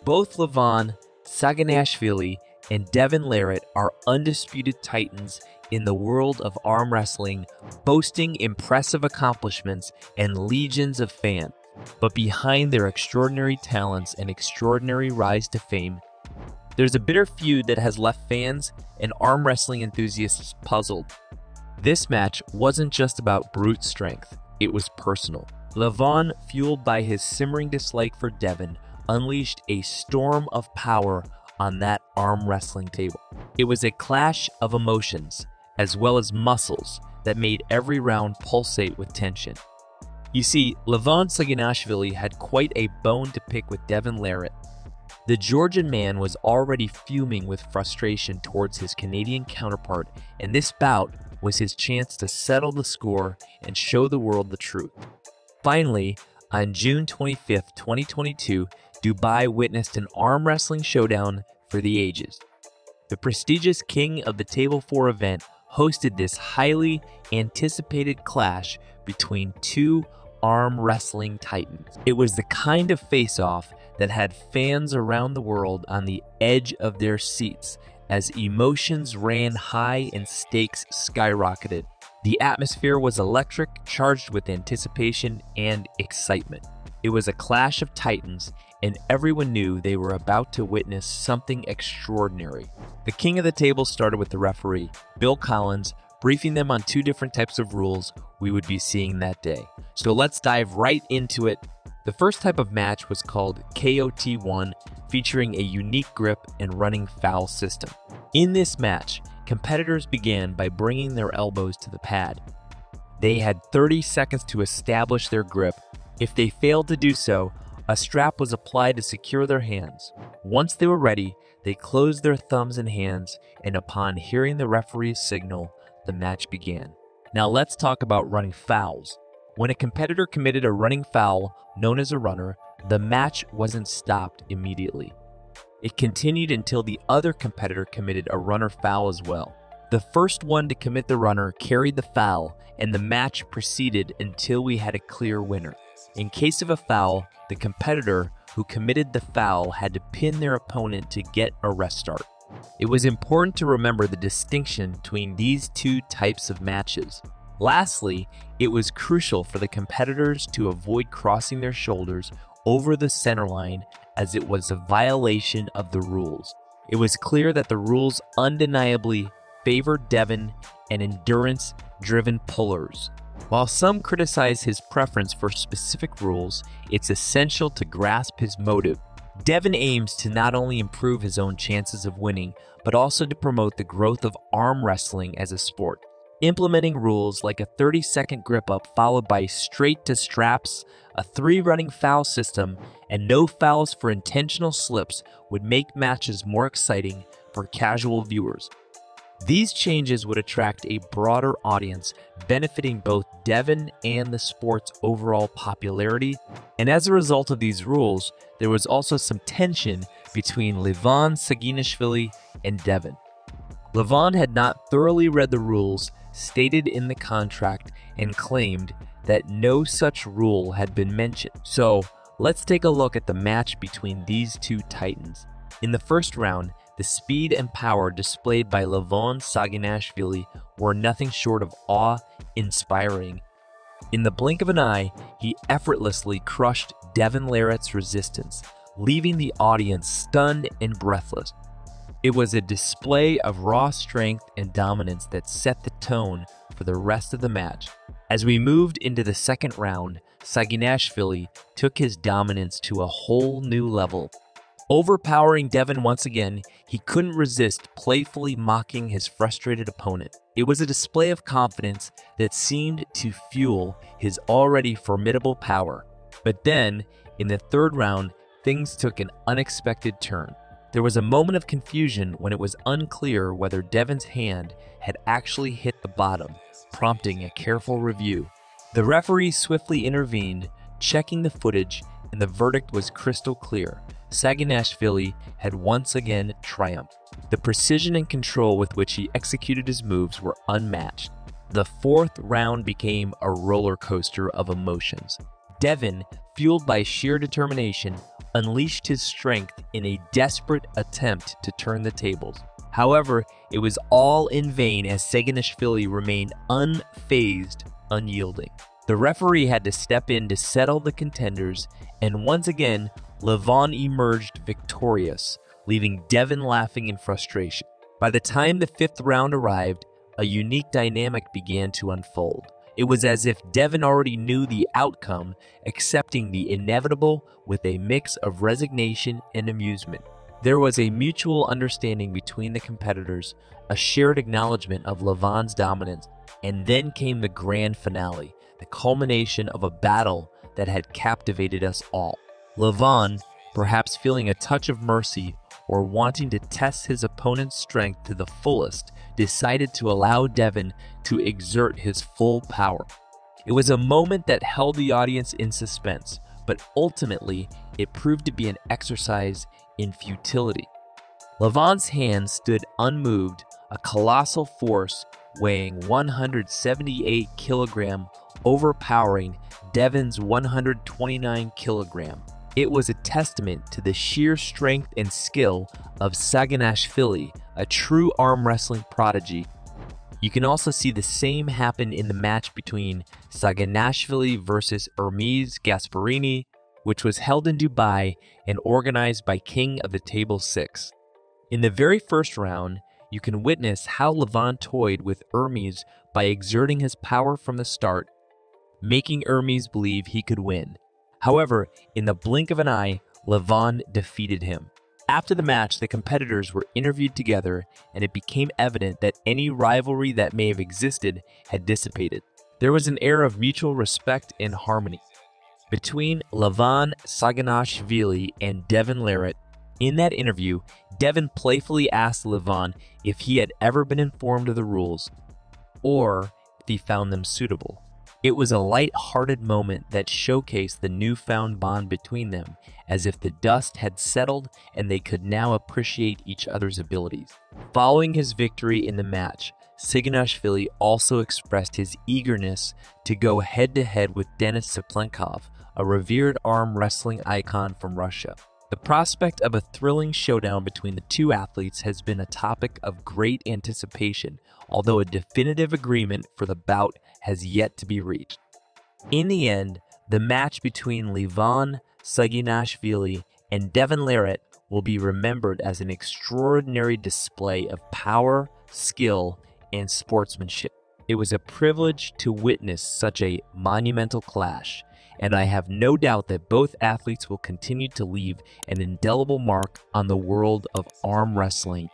Both Levan, Saginashvili, and Devon Larratt are undisputed titans in the world of arm wrestling, boasting impressive accomplishments and legions of fans. But behind their extraordinary talents and extraordinary rise to fame, there's a bitter feud that has left fans and arm wrestling enthusiasts puzzled. This match wasn't just about brute strength, it was personal. Levan, fueled by his simmering dislike for Devon, unleashed a storm of power on that arm wrestling table. It was a clash of emotions, as well as muscles, that made every round pulsate with tension. You see, Levan Saginashvili had quite a bone to pick with Devon Larratt. The Georgian man was already fuming with frustration towards his Canadian counterpart, and this bout was his chance to settle the score and show the world the truth. Finally, on June 25, 2022, Dubai witnessed an arm wrestling showdown for the ages. The prestigious King of the Table 4 event hosted this highly anticipated clash between two arm wrestling titans. It was the kind of face-off that had fans around the world on the edge of their seats as emotions ran high and stakes skyrocketed. The atmosphere was electric, charged with anticipation and excitement. It was a clash of titans, and everyone knew they were about to witness something extraordinary. The king of the table started with the referee, Bill Collins, briefing them on two different types of rules we would be seeing that day. So let's dive right into it. The first type of match was called KOT1, featuring a unique grip and running foul system. In this match, competitors began by bringing their elbows to the pad. They had 30 seconds to establish their grip. If they failed to do so, a strap was applied to secure their hands. Once they were ready, they closed their thumbs and hands, and upon hearing the referee's signal, the match began. Now let's talk about running fouls. When a competitor committed a running foul, known as a runner, the match wasn't stopped immediately. It continued until the other competitor committed a runner foul as well. The first one to commit the runner carried the foul, and the match proceeded until we had a clear winner. In case of a foul, the competitor who committed the foul had to pin their opponent to get a restart. It was important to remember the distinction between these two types of matches. Lastly, it was crucial for the competitors to avoid crossing their shoulders over the center line, as it was a violation of the rules. It was clear that the rules undeniably favored Devon and endurance-driven pullers. While some criticize his preference for specific rules, it's essential to grasp his motive. Devon aims to not only improve his own chances of winning, but also to promote the growth of arm wrestling as a sport. Implementing rules like a 30-second grip-up followed by straight to straps, a 3-running foul system, and no fouls for intentional slips would make matches more exciting for casual viewers. These changes would attract a broader audience, benefiting both Devon and the sport's overall popularity. And as a result of these rules, there was also some tension between Levan Saginashvili and Devon. Levan had not thoroughly read the rules stated in the contract and claimed that no such rule had been mentioned. So let's take a look at the match between these two titans. In the first round, the speed and power displayed by Levan Saginashvili were nothing short of awe-inspiring. In the blink of an eye, he effortlessly crushed Devon Larratt's resistance, leaving the audience stunned and breathless. It was a display of raw strength and dominance that set the tone for the rest of the match. As we moved into the second round, Saginashvili took his dominance to a whole new level. Overpowering Devon once again, he couldn't resist playfully mocking his frustrated opponent. It was a display of confidence that seemed to fuel his already formidable power. But then, in the third round, things took an unexpected turn. There was a moment of confusion when it was unclear whether Devon's hand had actually hit the bottom, prompting a careful review. The referee swiftly intervened, checking the footage, and the verdict was crystal clear. Saginashvili had once again triumphed. The precision and control with which he executed his moves were unmatched. The fourth round became a roller coaster of emotions. Devon, fueled by sheer determination, unleashed his strength in a desperate attempt to turn the tables. However, it was all in vain as Saginashvili remained unfazed, unyielding. The referee had to step in to settle the contenders, and once again, Levan emerged victorious, leaving Devon laughing in frustration. By the time the fifth round arrived, a unique dynamic began to unfold. It was as if Devon already knew the outcome, accepting the inevitable with a mix of resignation and amusement. There was a mutual understanding between the competitors, a shared acknowledgement of Levan's dominance, and then came the grand finale, the culmination of a battle that had captivated us all. Levan, perhaps feeling a touch of mercy or wanting to test his opponent's strength to the fullest, decided to allow Devon to exert his full power. It was a moment that held the audience in suspense, but ultimately it proved to be an exercise in futility. Levan's hand stood unmoved, a colossal force weighing 178 kilograms, overpowering Devon's 129 kilograms. It was a testament to the sheer strength and skill of Saginashvili, a true arm wrestling prodigy. You can also see the same happen in the match between Saginashvili versus Hermes Gasparini, which was held in Dubai and organized by King of the Table 6. In the very first round, you can witness how Levan toyed with Hermes by exerting his power from the start, making Hermes believe he could win. However, in the blink of an eye, Levan defeated him. After the match, the competitors were interviewed together, and it became evident that any rivalry that may have existed had dissipated. There was an air of mutual respect and harmony between Levan Saginashvili and Devon Larratt. In that interview, Devon playfully asked Levan if he had ever been informed of the rules, or if he found them suitable. It was a light-hearted moment that showcased the newfound bond between them, as if the dust had settled and they could now appreciate each other's abilities. Following his victory in the match, Saginashvili also expressed his eagerness to go head-to-head with Denis Cyplenkov, a revered arm wrestling icon from Russia. The prospect of a thrilling showdown between the two athletes has been a topic of great anticipation, although a definitive agreement for the bout has yet to be reached. In the end, the match between Levan Saginashvili and Devon Larratt will be remembered as an extraordinary display of power, skill, and sportsmanship. It was a privilege to witness such a monumental clash, and I have no doubt that both athletes will continue to leave an indelible mark on the world of arm wrestling